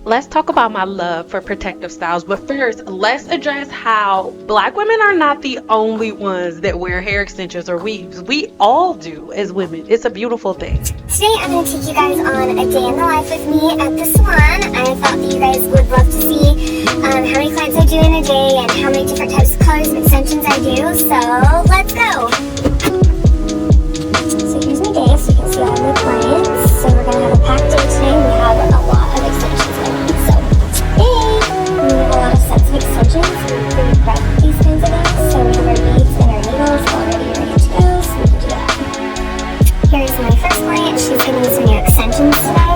let's talk about my love for protective styles. But first, let's address how Black women are not the only ones that wear hair extensions or weaves. We all do as women. It's a beautiful thing. Today I'm going to take you guys on a day in the life with me at the salon. I thought that you guys would love to see how many clients I do in a day and how many different types of colors and extensions I do. So let's go! So here's my day, so you can see all my clients. So we're going to have a packed day today. We have a lot of extensions going on. So today we have a lot of sets of extensions. We pretty prep these kinds of things. So we have our beads and our needles already ready to go, so we can do that. Here's my first client. She's getting some new extensions today.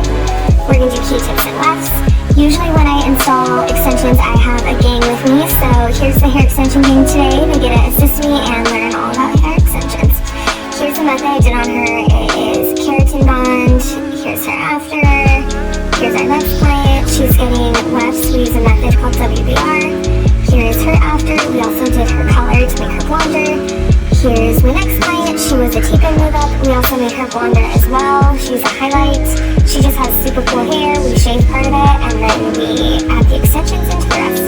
We're going to do key-tips and wefts. Usually when I install extensions, I have a gang with me. So here's the hair extension gang today. They get to assist me and learn all about hair extensions. Here's the method I did on her. It is keratin bond. Here's her after. Here's our next client. She's getting wefts. We use a method called WBR. Here is her after. We also did her color to make her blonder. Here's my next client. She was a T-pin move up. We also made her blonder as well. She's a highlight. She just has super cool hair. We shave part of it and then we add the extensions into the rest.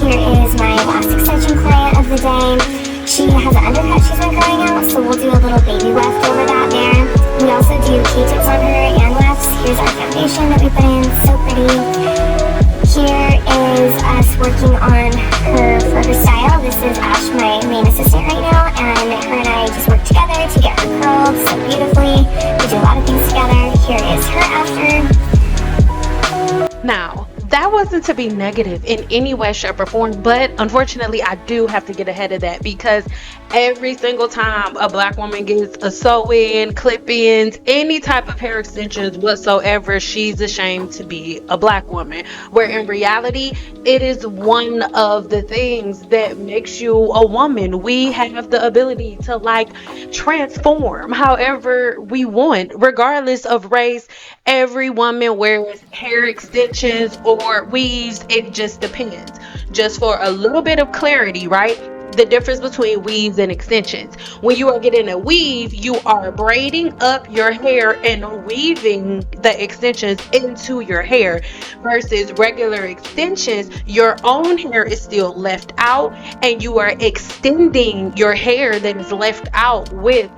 Here is my last extension client of the day. She has an undercut she's been growing out, so we'll do a little baby weft over that there. We also do Q-tips on her and wefts. Here's our foundation that we put in, so pretty. Here is us working on her for her style. This is Ash, my main assistant right now, and her and I just work together to get her curled so beautifully. We do a lot of things together. Here is her after. Now, that wasn't to be negative in any way, shape, or form, but unfortunately I do have to get ahead of that because every single time a Black woman gets a sew-in, clip-ins, any type of hair extensions whatsoever, she's ashamed to be a Black woman, where in reality it is one of the things that makes you a woman. We have the ability to transform however we want, regardless of race. Every woman wears hair extensions or weaves. It just depends. Just for a little bit of clarity, right? The difference between weaves and extensions. When you are getting a weave, you are braiding up your hair and weaving the extensions into your hair, versus regular extensions, your own hair is still left out and you are extending your hair that is left out with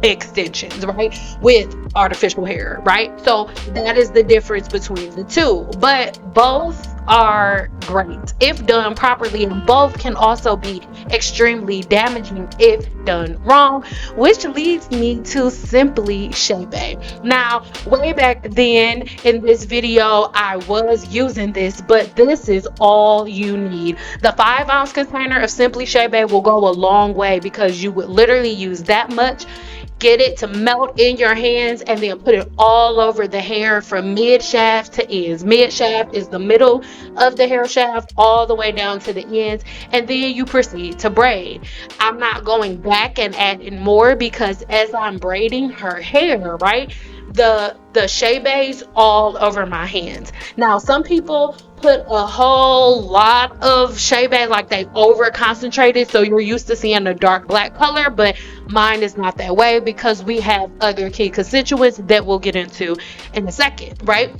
extensions, right? With artificial hair, right? So that is the difference between the two, but both are great if done properly, and both can also be extremely damaging if done wrong, which leads me to Cynply Chebe. Now, way back then in this video, I was using this, but this is all you need. The 5-ounce container of Cynply Chebe will go a long way because you would literally use that much, get it to melt in your hands, and then put it all over the hair from mid shaft to ends. Mid shaft is the middle of the hair shaft all the way down to the ends, and then you proceed to braid. I'm not going back and adding more because as I'm braiding her hair, right, the Chebe's all over my hands. Now, some people put a whole lot of Chebe, like they over concentrated, so you're used to seeing a dark black color, but mine is not that way because we have other key constituents that we'll get into in a second, right?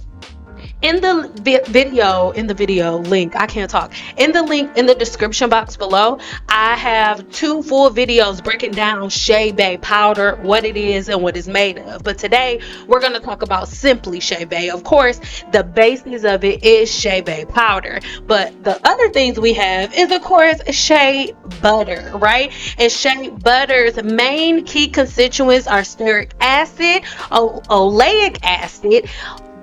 In the video link, I can't talk. In the link in the description box below, I have 2 full videos breaking down Chebe powder, what it is and what it's made of. But today we're going to talk about Cynply Chebe. Of course, the basis of it is Chebe powder, but the other things we have is, of course, shea butter, right? And shea butter's main key constituents are stearic acid, oleic acid,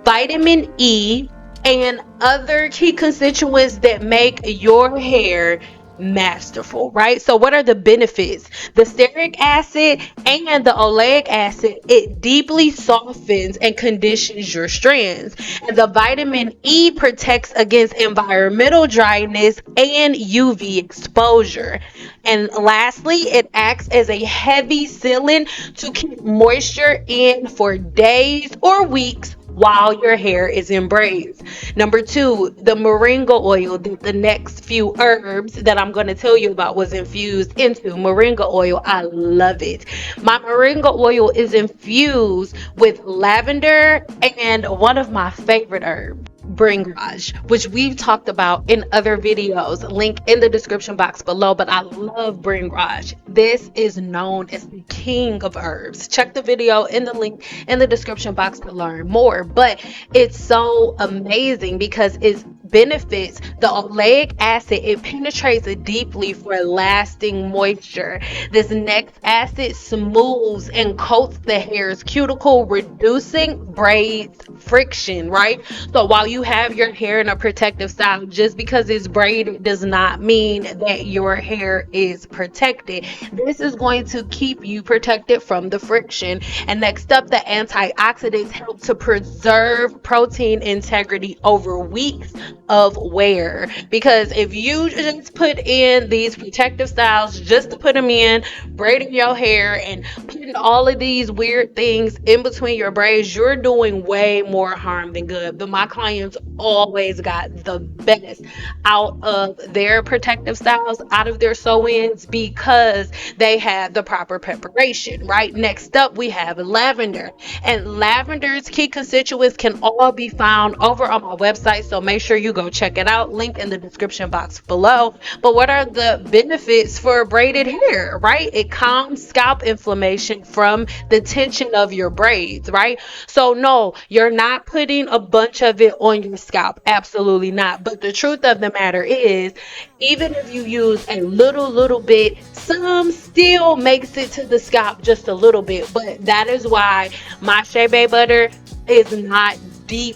vitamin E, and other key constituents that make your hair masterful, right? So what are the benefits? The stearic acid and the oleic acid, it deeply softens and conditions your strands, and the vitamin E protects against environmental dryness and UV exposure. And lastly, it acts as a heavy sealant to keep moisture in for days or weeks while your hair is in braids. Number 2, the moringa oil, the next few herbs that I'm going to tell you about was infused into moringa oil. I love it. My moringa oil is infused with lavender and one of my favorite herbs, Brain Garage, which we've talked about in other videos, link in the description box below. But I love Brain Garage. This is known as the king of herbs. Check the video in the link in the description box to learn more. But it's so amazing because it's benefits the oleic acid. It penetrates deeply for lasting moisture. This next acid smooths and coats the hair's cuticle, reducing braids friction, right? So while you have your hair in a protective style, just because it's braided does not mean that your hair is protected. This is going to keep you protected from the friction. And next up, the antioxidants help to preserve protein integrity over weeks of wear. Because if you just put in these protective styles just to put them in, braiding your hair and putting all of these weird things in between your braids, you're doing way more harm than good. But my clients always got the best out of their protective styles, out of their sew-ins, because they had the proper preparation, right? Next up, we have lavender. And lavender's key constituents can all be found over on my website, so make sure you go check it out. Link in the description box below. But what are the benefits for braided hair, right? It calms scalp inflammation from the tension of your braids, right? So no, you're not putting a bunch of it on your scalp. Absolutely not. But the truth of the matter is, even if you use a little bit, some still makes it to the scalp just a little bit. But that is why my Chebe butter is not deep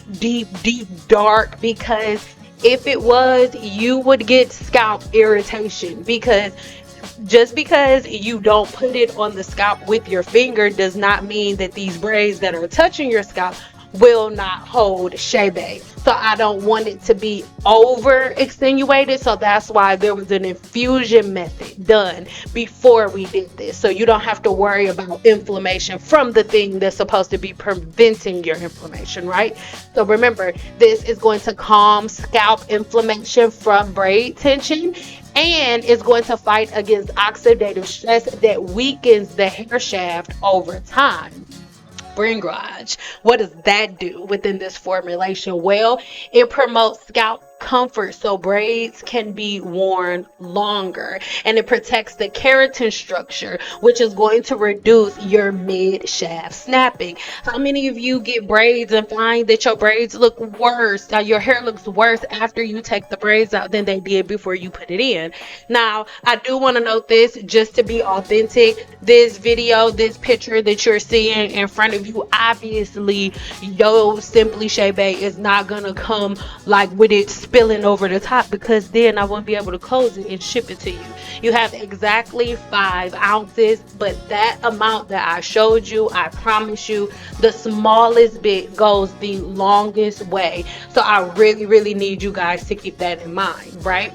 dark, because if it was, you would get scalp irritation. Because just because you don't put it on the scalp with your finger does not mean that these braids that are touching your scalp will not hold Chebe. So I don't want it to be over extenuated. So that's why there was an infusion method done before we did this. So you don't have to worry about inflammation from the thing that's supposed to be preventing your inflammation, right? So remember, this is going to calm scalp inflammation from braid tension, and it's going to fight against oxidative stress that weakens the hair shaft over time. Brain Garage, what does that do within this formulation? Well, it promotes scalp comfort so braids can be worn longer, and it protects the keratin structure, which is going to reduce your mid shaft snapping. How many of you get braids and find that your braids look worse, your hair looks worse after you take the braids out than they did before you put it in? Now, I do want to note this, just to be authentic, this video, this picture that you're seeing in front of you, obviously your Cynply Chebe is not gonna come like with it spilling over the top, because then I won't be able to close it and ship it to you. You have exactly 5 ounces, but that amount that I showed you, I promise you, the smallest bit goes the longest way. So I really need you guys to keep that in mind, right?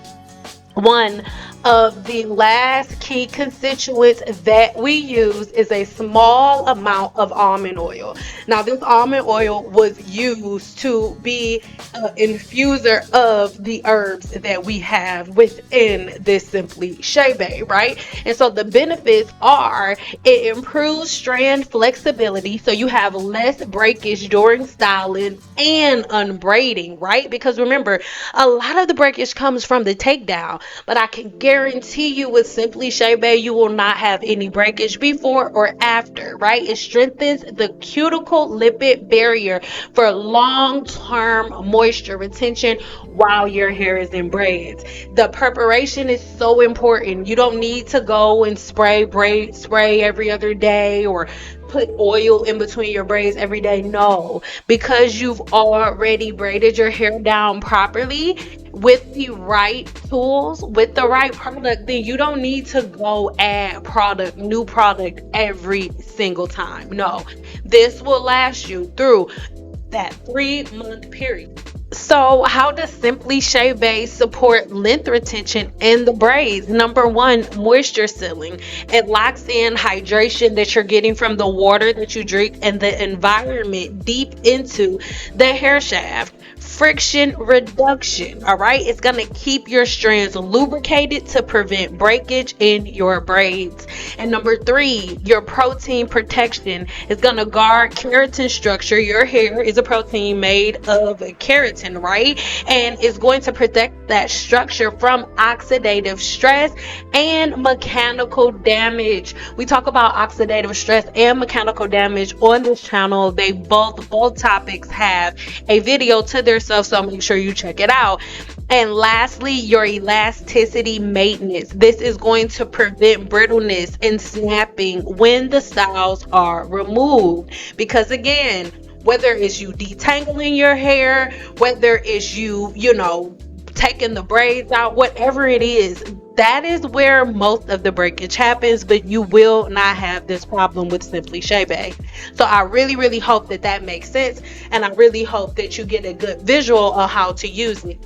One of the last key constituents that we use is a small amount of almond oil. Now, this almond oil was used to be an infuser of the herbs that we have within this Cynply Chebe, right? And so the benefits are, it improves strand flexibility, so you have less breakage during styling and unbraiding, right? Because remember, a lot of the breakage comes from the takedown, but I can guarantee you with Cynply Chebe, you will not have any breakage before or after, right? It strengthens the cuticle lipid barrier for long-term moisture retention while your hair is in braids. The preparation is so important. You don't need to go and spray every other day or put oil in between your braids every day. No, because you've already braided your hair down properly with the right tools, with the right product, then you don't need to go add new product every single time. No, this will last you through that 3-month period. So how does Cynply Chebe support length retention in the braids? Number 1, moisture sealing. It locks in hydration that you're getting from the water that you drink and the environment deep into the hair shaft. friction reduction. All right, it's gonna keep your strands lubricated to prevent breakage in your braids. And number 3, your protein protection is gonna guard keratin structure. Your hair is a protein made of keratin, right? And it's going to protect that structure from oxidative stress and mechanical damage. We talk about oxidative stress and mechanical damage on this channel. They both topics have a video to themselves, so make sure you check it out. And lastly, your elasticity maintenance. This is going to prevent brittleness and snapping when the styles are removed, because again, whether it's you detangling your hair, whether it's you taking the braids out, whatever it is, that is where most of the breakage happens, but you will not have this problem with Cynply Chebe. So I really hope that makes sense, and I really hope that you get a good visual of how to use it.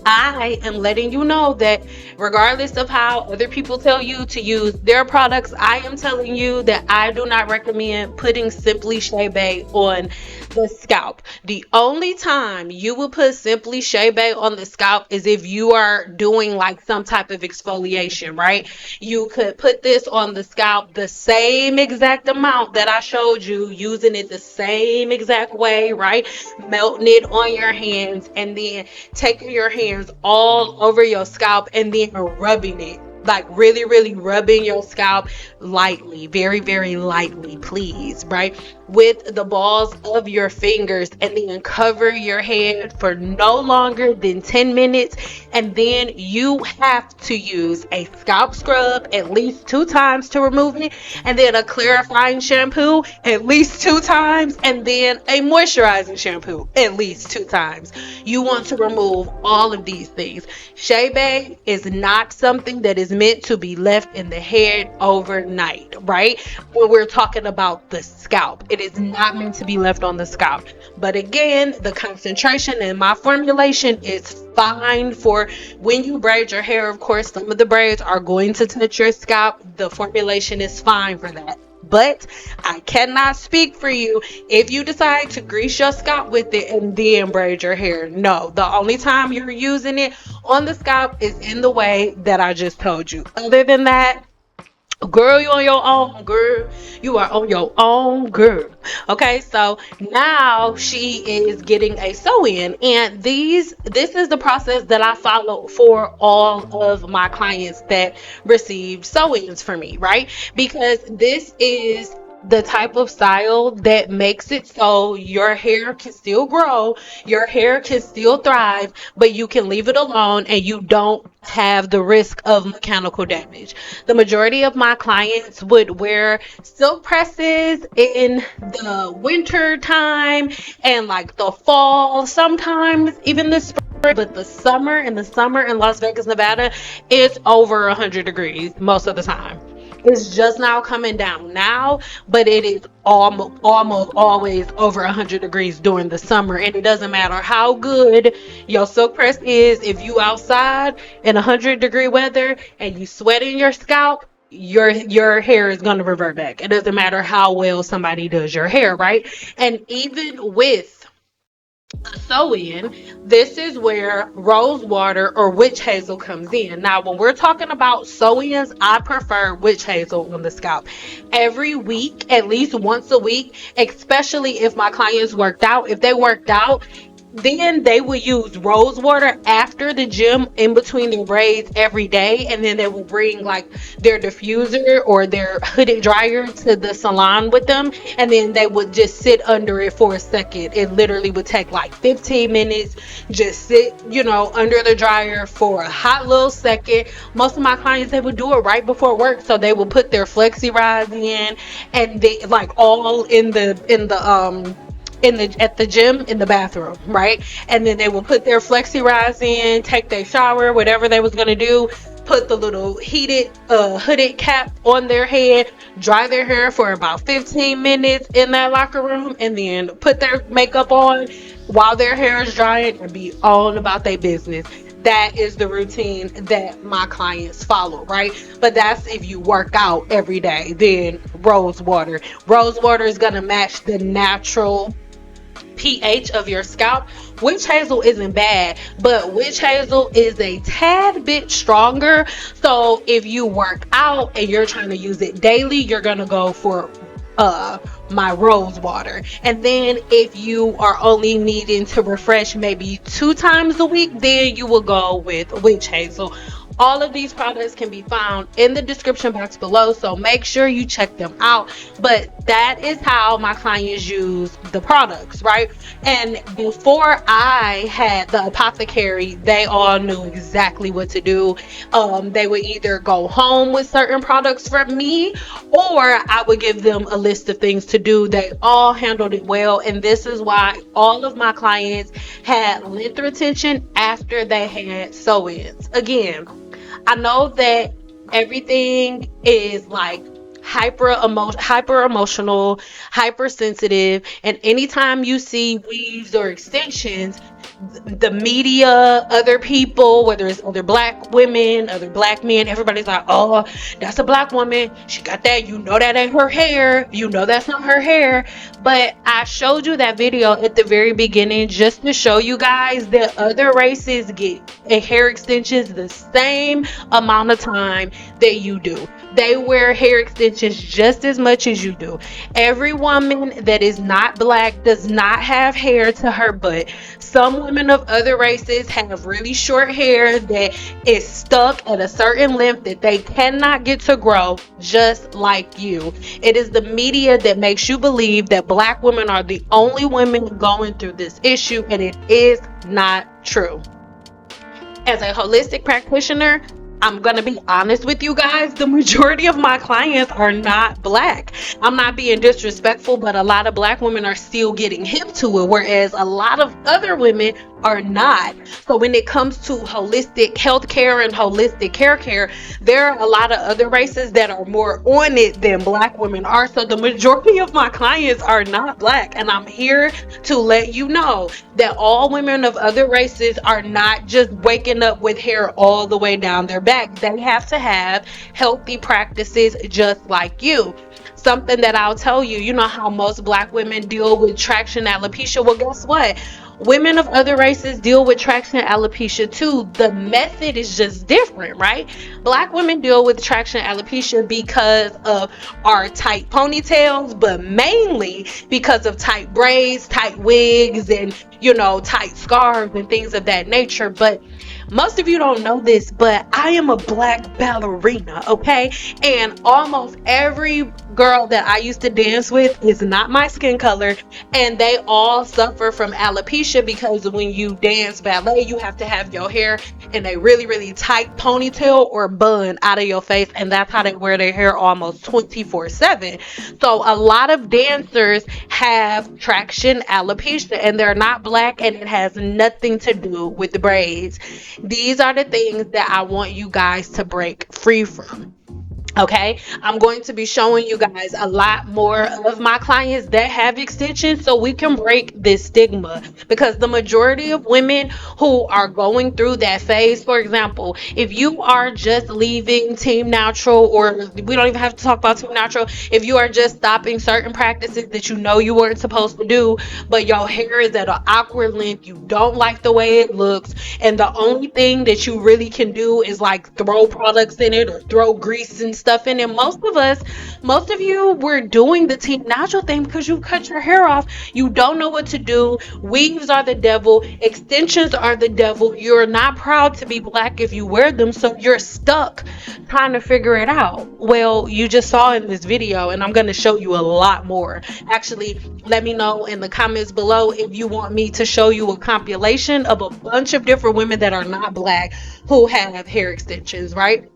I am letting you know that regardless of how other people tell you to use their products, I am telling you that I do not recommend putting Cynply Chebe on the scalp. The only time you will put Cynply Chebe on the scalp is if you are doing like some type of exfoliation, right? You could put this on the scalp the same exact amount that I showed you, using it the same exact way, right? Melting it on your hands and then taking your hands all over your scalp and then rubbing it, like really rubbing your scalp lightly, very lightly, please, right, with the balls of your fingers, and then cover your head for no longer than 10 minutes. And then you have to use a scalp scrub at least 2 times to remove it, and then a clarifying shampoo at least 2 times, and then a moisturizing shampoo at least 2 times. You want to remove all of these things. Chebe is not something that is meant to be left in the head overnight, right? When we're talking about the scalp, it is not meant to be left on the scalp. But again, the concentration in my formulation is fine for when you braid your hair. Of course, some of the braids are going to touch your scalp. The formulation is fine for that. But I cannot speak for you if you decide to grease your scalp with it and then braid your hair. No, the only time you're using it on the scalp is in the way that I just told you. Other than that, girl, you on your own, girl. You are on your own, girl. Okay, so now she is getting a sew-in, and this is the process that I follow for all of my clients that received sew-ins for me, right? Because this is the type of style that makes it so your hair can still grow, your hair can still thrive, but you can leave it alone and you don't have the risk of mechanical damage. The majority of my clients would wear silk presses in the winter time and like the fall, sometimes even the spring. But the summer in Las Vegas, Nevada, it's over 100 degrees most of the time. It's just now coming down now, but it is almost always over 100 degrees during the summer. And it doesn't matter how good your silk press is, if you outside in 100-degree weather and you sweat in your scalp, your hair is going to revert back. It doesn't matter how well somebody does your hair, right? And even with sew-in, this is where rose water or witch hazel comes in. Now, when we're talking about sew-ins, I prefer witch hazel on the scalp every week, at least once a week, especially if my clients worked out. If they worked out, then they will use rose water after the gym in between their braids every day, and then they will bring like their diffuser or their hooded dryer to the salon with them, and then they would just sit under it for a second. It literally would take like 15 minutes. Just sit under the dryer for a hot little second. Most of my clients, they would do it right before work, so they would put their flexi rise in, and they like all at the gym in the bathroom, right? And then they will put their flexi rise in, take their shower, whatever they was gonna do, put the little heated hooded cap on their head, dry their hair for about 15 minutes in that locker room, and then put their makeup on while their hair is drying and be on about their business. That is the routine that my clients follow, right? But that's if you work out every day. Then rose water is gonna match the natural pH of your scalp, witch hazel isn't bad, but witch hazel is a tad bit stronger. So if you work out and you're trying to use it daily, you're gonna go for my rose water. And then if you are only needing to refresh maybe 2 times a week, then you will go with witch hazel. All of these products can be found in the description box below, so make sure you check them out. But that is how my clients use the products, right? And before I had the Apothecary, they all knew exactly what to do. They would either go home with certain products from me, or I would give them a list of things to do. They all handled it well, and this is why all of my clients had length retention after they had sew-ins. Again, I know that everything is like hyper emotional, hypersensitive, and anytime you see weaves or extensions, the media, other people, whether it's other black women, other black men, everybody's like, oh, that's a black woman, she got that, you know that ain't her hair, you know that's not her hair. But I showed you that video at the very beginning just to show you guys that other races get hair extensions the same amount of time that you do. They wear hair extensions just as much as you do. Every woman that is not black does not have hair to her butt. Some women of other races have really short hair that is stuck at a certain length that they cannot get to grow, just like you. It is the media that makes you believe that black women are the only women going through this issue, and it is not true. As a holistic practitioner, I'm gonna be honest with you guys, the majority of my clients are not black. I'm not being disrespectful, but a lot of black women are still getting hip to it, whereas a lot of other women are not. So when it comes to holistic healthcare and holistic hair care, there are a lot of other races that are more on it than black women are. So the majority of my clients are not black, and I'm here to let you know that all women of other races are not just waking up with hair all the way down their back. They have to have healthy practices just like you. Something that I'll tell you, you know how most black women deal with traction alopecia? Well, guess what? Women of other races deal with traction alopecia too. The method is just different, right? Black women deal with traction alopecia because of our tight ponytails, but mainly because of tight braids, tight wigs, and tight scarves and things of that nature. But most of you don't know this, but I am a black ballerina, okay? And almost every girl that I used to dance with is not my skin color, and they all suffer from alopecia because when you dance ballet, you have to have your hair in a really, really tight ponytail or bun out of your face, and that's how they wear their hair almost 24/7. So a lot of dancers have traction alopecia, and they're not black, and it has nothing to do with the braids. These are the things that I want you guys to break free from. Okay, I'm going to be showing you guys a lot more of my clients that have extensions so we can break this stigma, because the majority of women who are going through that phase, for example, if you are just leaving Team Natural, or we don't even have to talk about Team Natural, if you are just stopping certain practices that you know you weren't supposed to do, but your hair is at an awkward length, you don't like the way it looks, and the only thing that you really can do is like throw products in it or throw grease and stuff in it. Most of you were doing the Team Natural thing because you cut your hair off. You don't know what to do. Weaves are the devil. Extensions are the devil. You're not proud to be black if you wear them, so you're stuck trying to figure it out. Well, you just saw in this video, and I'm going to show you a lot more. Actually, let me know in the comments below if you want me to show you a compilation of a bunch of different women that are not black who have hair extensions, right?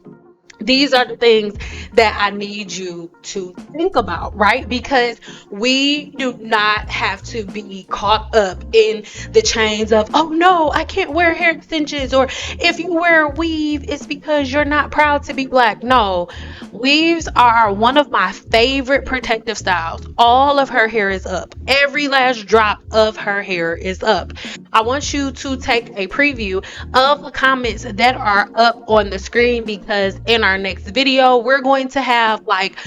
These are the things that I need you to think about, right? Because we do not have to be caught up in the chains of, oh no, I can't wear hair extensions, or if you wear a weave, it's because you're not proud to be black. No, weaves are one of my favorite protective styles. All of her hair is up. Every last drop of her hair is up. I want you to take a preview of the comments that are up on the screen, because in our next video, we're going to have like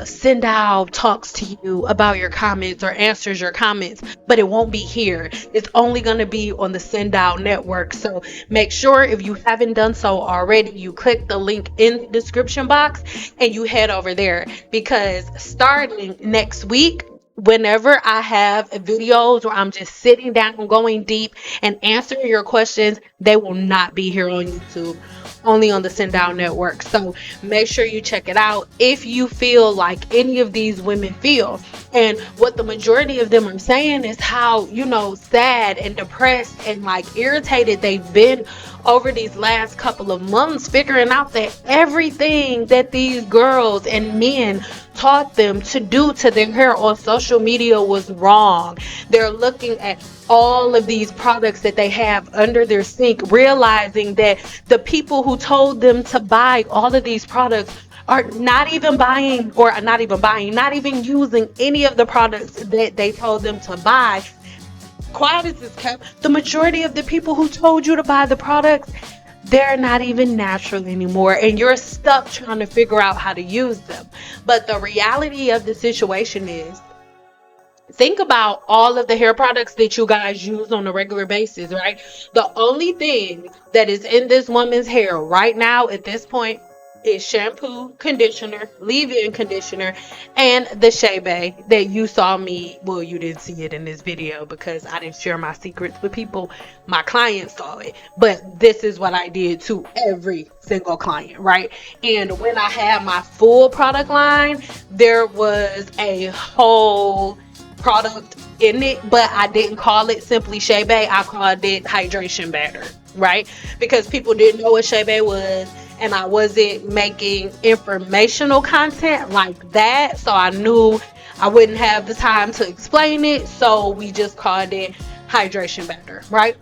send out talks to you about your comments or answers your comments, but it won't be here. It's only going to be on the Send Out network. So make sure, if you haven't done so already, you click the link in the description box and you head over there, because starting next week, whenever I have videos where I'm just sitting down, going deep, and answering your questions, they will not be here on YouTube, only on the Send Out network. So make sure you check it out if you feel like any of these women feel. And what the majority of them are saying is how, sad and depressed and like irritated they've been over these last couple of months, figuring out that everything that these girls and men taught them to do to their hair on social media was wrong. They're looking at all of these products that they have under their sink, realizing that the people who told them to buy all of these products are not even using any of the products that they told them to buy. Quiet as is kept, the majority of the people who told you to buy the products, they're not even natural anymore, and you're stuck trying to figure out how to use them. But the reality of the situation is, think about all of the hair products that you guys use on a regular basis, right? The only thing that is in this woman's hair right now at this point is shampoo, conditioner, leave-in conditioner, and the Chebe that you saw me, well, you didn't see it in this video because I didn't share my secrets with people. My clients saw it, but this is what I did to every single client, right? And when I had my full product line, there was a whole product in it, but I didn't call it simply Chebe. I called it hydration batter, right? Because people didn't know what Chebe was, and I wasn't making informational content like that, so I knew I wouldn't have the time to explain it, so we just called it hydration batter, right?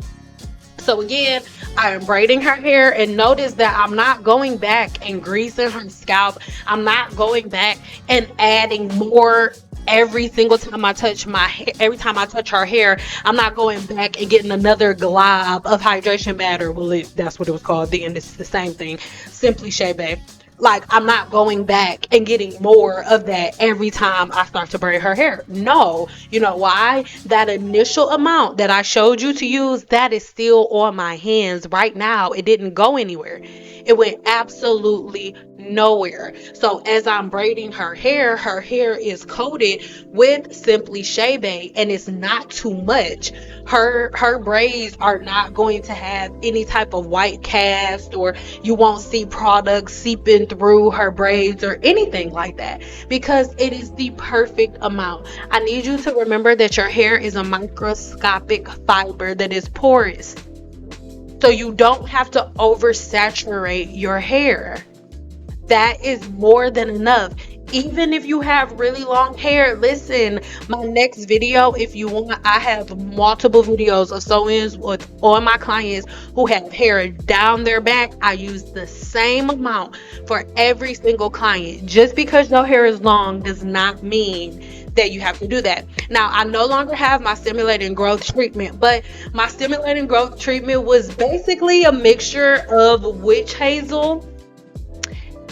So again, I am braiding her hair, and notice that I'm not going back and greasing her scalp. I'm not going back and adding more every single time I touch my hair. Every time I touch her hair, I'm not going back and getting another glob of hydration batter. Well, that's what it was called then. It's the same thing, simply Chebe. Like, I'm not going back and getting more of that every time I start to braid her hair. No. You know why? That initial amount that I showed you to use, that is still on my hands right now. It didn't go anywhere. It went absolutely nowhere. So as I'm braiding her hair is coated with simply Chebe, and it's not too much. Her braids are not going to have any type of white cast, or you won't see products seeping through her braids or anything like that, because it is the perfect amount. I need you to remember that your hair is a microscopic fiber that is porous. So you don't have to oversaturate your hair. That is more than enough. Even if you have really long hair, listen, my next video, if you want, I have multiple videos of sew-ins with all my clients who have hair down their back. I use the same amount for every single client. Just because your hair is long does not mean that you have to do that. Now, I no longer have my stimulating growth treatment, but my stimulating growth treatment was basically a mixture of witch hazel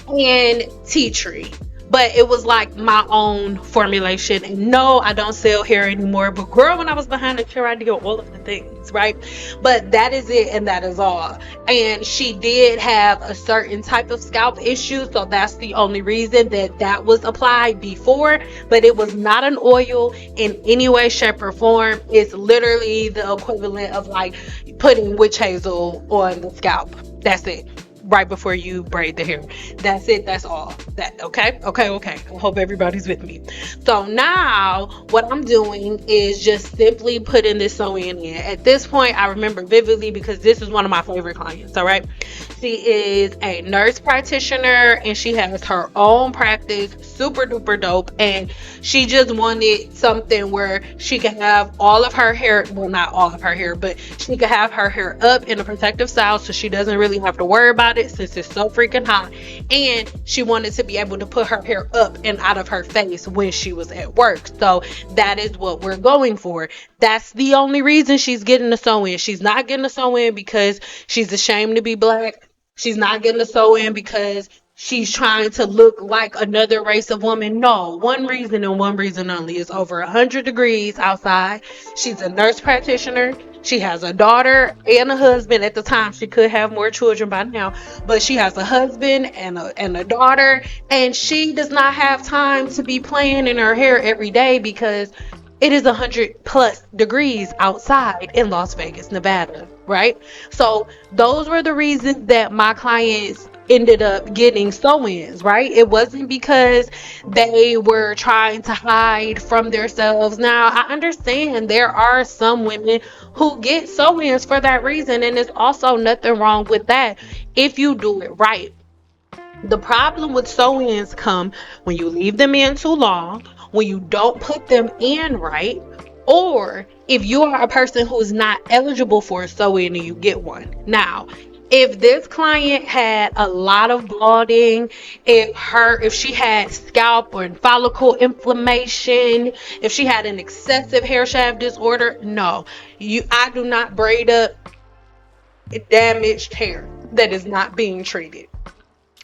and tea tree, but it was like my own formulation. And no, I don't sell hair anymore, but girl, when I was behind the chair, I did all of the things, right? But that is it, and that is all. And she did have a certain type of scalp issue, so that's the only reason that was applied before, but it was not an oil in any way, shape, or form. It's literally the equivalent of like putting witch hazel on the scalp. That's it. Right before you braid the hair. That's it. That's all. That okay. I hope everybody's with me. So now what I'm doing is just simply putting this sewing in. At this point, I remember vividly because this is one of my favorite clients. All right. She is a nurse practitioner and she has her own practice, super duper dope. And she just wanted something where she could have all of her hair, well, not all of her hair, but she could have her hair up in a protective style so she doesn't really have to worry about it since it's so freaking hot. And she wanted to be able to put her hair up and out of her face when she was at work. So that is what we're going for. That's the only reason she's getting a sew-in. She's not getting a sew-in because she's ashamed to be black. She's not getting a sew-in because she's trying to look like another race of woman. No, one reason and one reason only is over 100 degrees outside. She's a nurse practitioner. She has a daughter and a husband. At the time, she could have more children by now, but she has a husband and a daughter, and she does not have time to be playing in her hair every day because it is 100 plus degrees outside in Las Vegas, Nevada, right? So those were the reasons that my clients ended up getting sew-ins, right? It wasn't because they were trying to hide from themselves. Now, I understand there are some women who get sew-ins for that reason, and there's also nothing wrong with that if you do it right. The problem with sew-ins come when you leave them in too long, when you don't put them in right, or if you are a person who's not eligible for a sew-in and you get one. Now, if this client had a lot of balding, if she had scalp or follicle inflammation, if she had an excessive hair shaft disorder, no, I do not braid up damaged hair that is not being treated,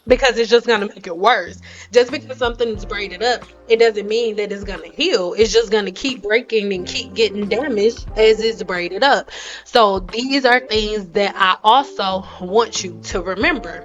because it's just going to make it worse. Just because something is braided up, it doesn't mean that it's going to heal. It's just going to keep breaking and keep getting damaged as it's braided up. So these are things that I also want you to remember.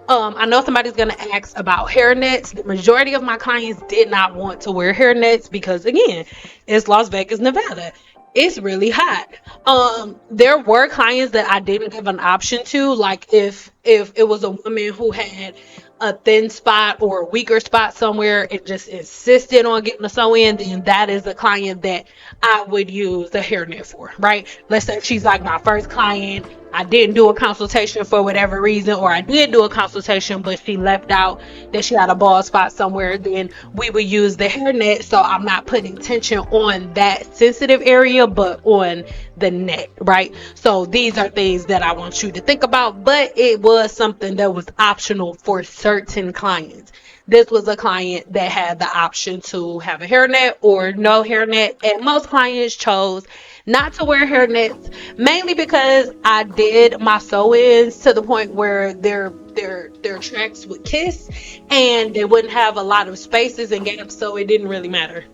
I know somebody's going to ask about hair nets. The majority of my clients did not want to wear hair nets because, again, it's Las Vegas, Nevada. It's really hot. There were clients that I didn't give an option to, like if it was a woman who had a thin spot or a weaker spot somewhere and just insisted on getting a sew in, then that is a client that I would use the hairnet for, right? Let's say she's like my first client. I didn't do a consultation for whatever reason, or I did do a consultation, but she left out that she had a bald spot somewhere, then we would use the hairnet. So I'm not putting tension on that sensitive area, but on the net, right? So these are things that I want you to think about, but it was something that was optional for certain clients. This was a client that had the option to have a hairnet or no hairnet, and most clients chose not to wear hairnets, mainly because I did my sew-ins to the point where their tracks would kiss and they wouldn't have a lot of spaces and gaps, so it didn't really matter,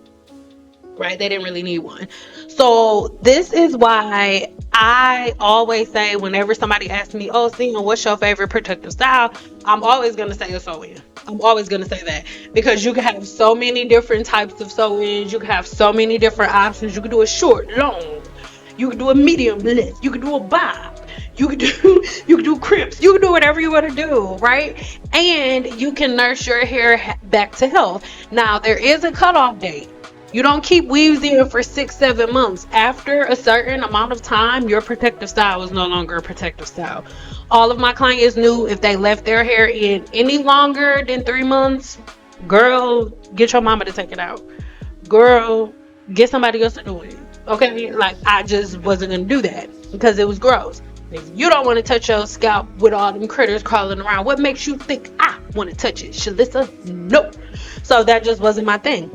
right? They didn't really need one. So this is why I always say, whenever somebody asks me, oh, Cena, what's your favorite protective style? I'm always going to say a sew-in. I'm always going to say that, because you can have so many different types of sew-ins. You can have so many different options. You can do a short, long. You can do a medium length. You can do a bob. You can do crimps. You can do whatever you want to do, right? And you can nurse your hair back to health. Now, there is a cutoff date. You don't keep weaves in for 6-7 months. After a certain amount of time, your protective style is no longer a protective style. All of my clients knew if they left their hair in any longer than 3 months, girl, get your mama to take it out. Girl, get somebody else to do it. Okay? Like, I just wasn't going to do that because it was gross. If you don't want to touch your scalp with all them critters crawling around, what makes you think I want to touch it? Shalissa? Nope. So that just wasn't my thing.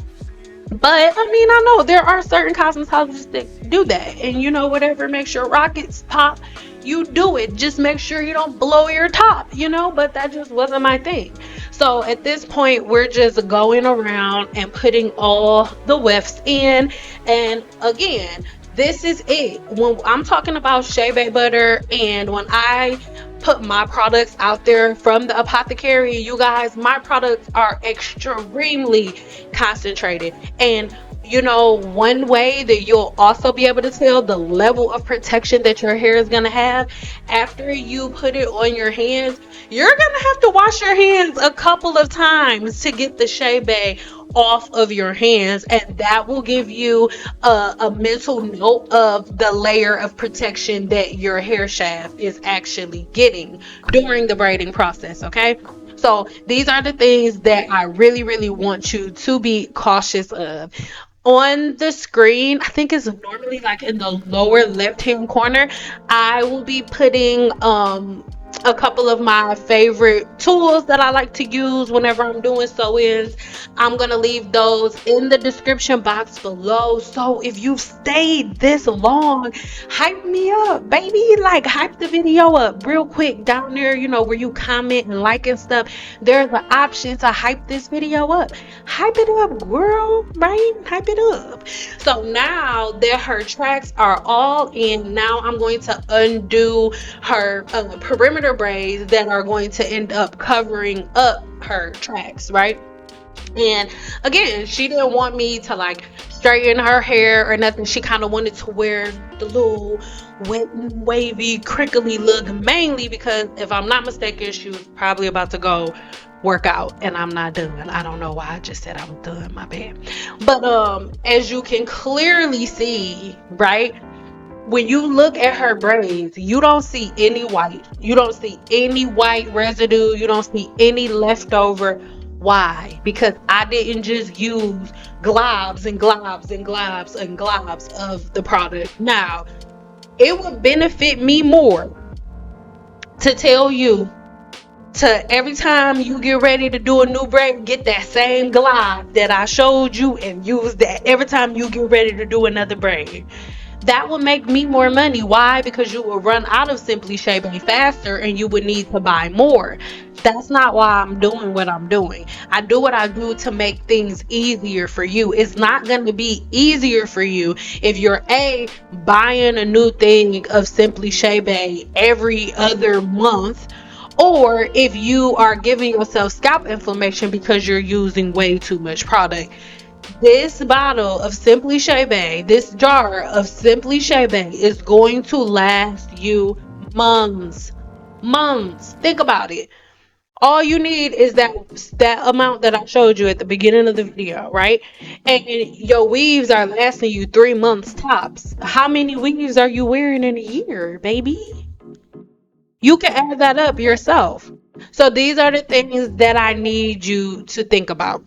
But I mean, I know there are certain cosmetologists that do that, and you know, whatever makes your rockets pop, you do it. Just make sure you don't blow your top, you know. But that just wasn't my thing. So at this point, we're just going around and putting all the wefts in. And again, this is it. When I'm talking about Chebe butter, and when I put my products out there from the Apothecary, you guys, my products are extremely concentrated. And you know, one way that you'll also be able to tell the level of protection that your hair is going to have after you put it on your hands, you're going to have to wash your hands a couple of times to get the Chebe off of your hands, and that will give you a mental note of the layer of protection that your hair shaft is actually getting during the braiding process. Okay, so these are the things that I really, really want you to be cautious of. On the screen, I think it's normally like in the lower left hand corner, I will be putting a couple of my favorite tools that I like to use whenever I'm doing sew-ins. I'm gonna leave those in the description box below. So if you've stayed this long, hype me up, baby. Like, hype the video up real quick down there, you know, where you comment and like and stuff. There's an option to hype this video up. Hype it up, girl, right? Hype it up. So now that her tracks are all in, now I'm going to undo her perimeter braids that are going to end up covering up her tracks, right? And again, she didn't want me to like straighten her hair or nothing. She kind of wanted to wear the little wet and wavy crinkly look, mainly because if I'm not mistaken, she was probably about to go work out, and I'm not done. I don't know why I just said I was done, my bad. But as you can clearly see, right, when you look at her braids, you don't see any white. You don't see any white residue. You don't see any leftover. Why? Because I didn't just use globs and globs and globs and globs of the product. Now, it would benefit me more to tell you to, every time you get ready to do a new braid, get that same glob that I showed you and use that every time you get ready to do another braid. That would make me more money. Why? Because you will run out of Cynply Chebe faster and you would need to buy more. That's not why I'm doing what I'm doing. I do what I do to make things easier for you. It's not going to be easier for you if you're buying a new thing of Cynply Chebe every other month, or if you are giving yourself scalp inflammation because you're using way too much product. This bottle of Cynply Chebe, this jar of Cynply Chebe is going to last you months. Think about it. All you need is that amount that I showed you at the beginning of the video, right? And your weaves are lasting you 3 months tops. How many weaves are you wearing in a year, baby? You can add that up yourself. So these are the things that I need you to think about.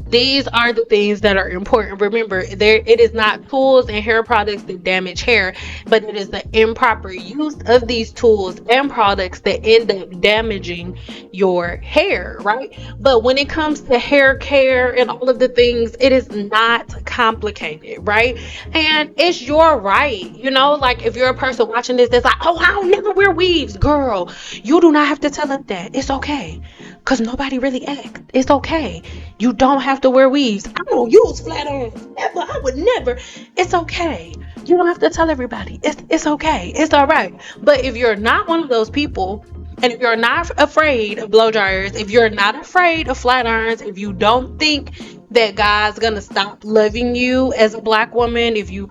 These are the things that are important. Remember, it is not tools and hair products that damage hair, but it is the improper use of these tools and products that end up damaging your hair, right? But when it comes to hair care and all of the things, it is not complicated, right? And it's your right, you know, like if you're a person watching this that's like, oh, I'll never wear weaves. Girl, you do not have to tell them that. It's okay. Because nobody really asked. It's okay. You don't have to wear weaves. I don't use flat irons. Never. I would never. It's okay. You don't have to tell everybody. It's okay. It's all right. But if you're not one of those people, and if you're not afraid of blow dryers, if you're not afraid of flat irons, if you don't think that God's gonna stop loving you as a black woman, if you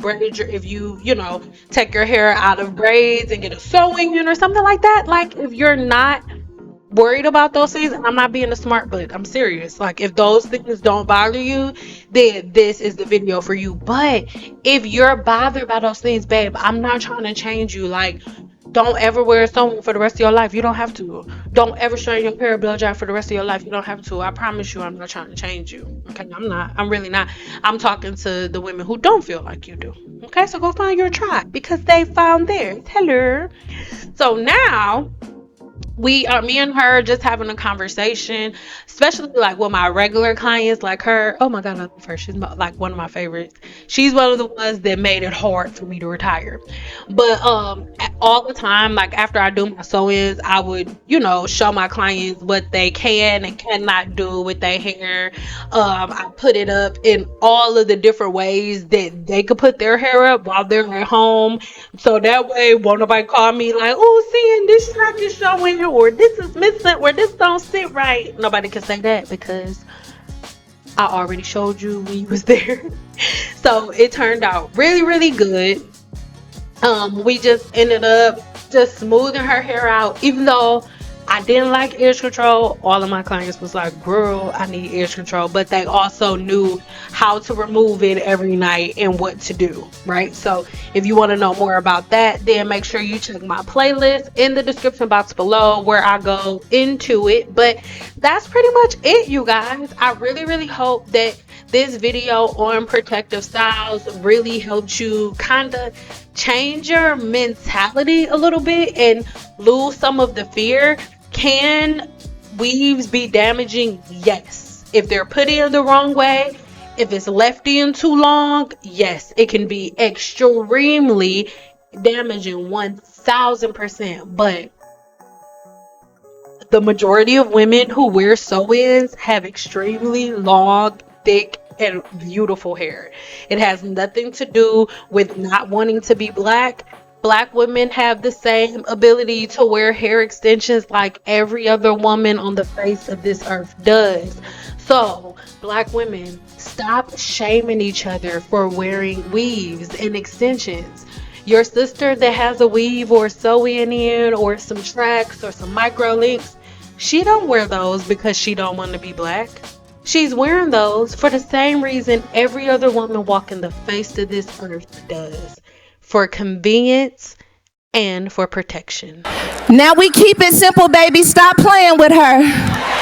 take your hair out of braids and get a sewing unit or something like that, like if you're not worried about those things, and I'm not being a smart butt, I'm serious, like if those things don't bother you, then this is the video for you. But if you're bothered by those things, babe, I'm not trying to change you. Like, don't ever wear sewing for the rest of your life. You don't have to. Don't ever strain your hair blow dry for the rest of your life. You don't have to. I promise you, I'm not trying to change you. Okay, I'm really not. I'm talking to the women who don't feel like you do. Okay, so go find your tribe because they found theirs. Hello. So now me and her just having a conversation, especially like with my regular clients, like her. Oh my God, I love her. She's like one of my favorites. She's one of the ones that made it hard for me to retire. But all the time, like after I do my sew-ins, I would, show my clients what they can and cannot do with their hair. I put it up in all of the different ways that they could put their hair up while they're at home. So that way, won't nobody call me like, oh, seeing this track is showing, or this is missing, or this don't sit right. Nobody can say that because I already showed you when you was there. So it turned out really, really good. We just ended up just smoothing her hair out. Even though I didn't like edge control, all of my clients was like, girl, I need edge control. But they also knew how to remove it every night and what to do, right? So if you want to know more about that, then make sure you check my playlist in the description box below where I go into it. But that's pretty much it, you guys. I really, really hope that this video on protective styles really helped you kind of change your mentality a little bit and lose some of the fear. Can weaves be damaging? Yes. If they're put in the wrong way, if it's left in too long, yes, it can be extremely damaging, 1000%. But the majority of women who wear sew-ins have extremely long, thick, and beautiful hair. It has nothing to do with not wanting to be black. Black women have the same ability to wear hair extensions like every other woman on the face of this earth does. So, black women, stop shaming each other for wearing weaves and extensions. Your sister that has a weave or sew-in or some tracks or some micro links, she don't wear those because she don't want to be black. She's wearing those for the same reason every other woman walking the face of this earth does. For convenience and for protection. Now we keep it simple, baby. Stop playing with her.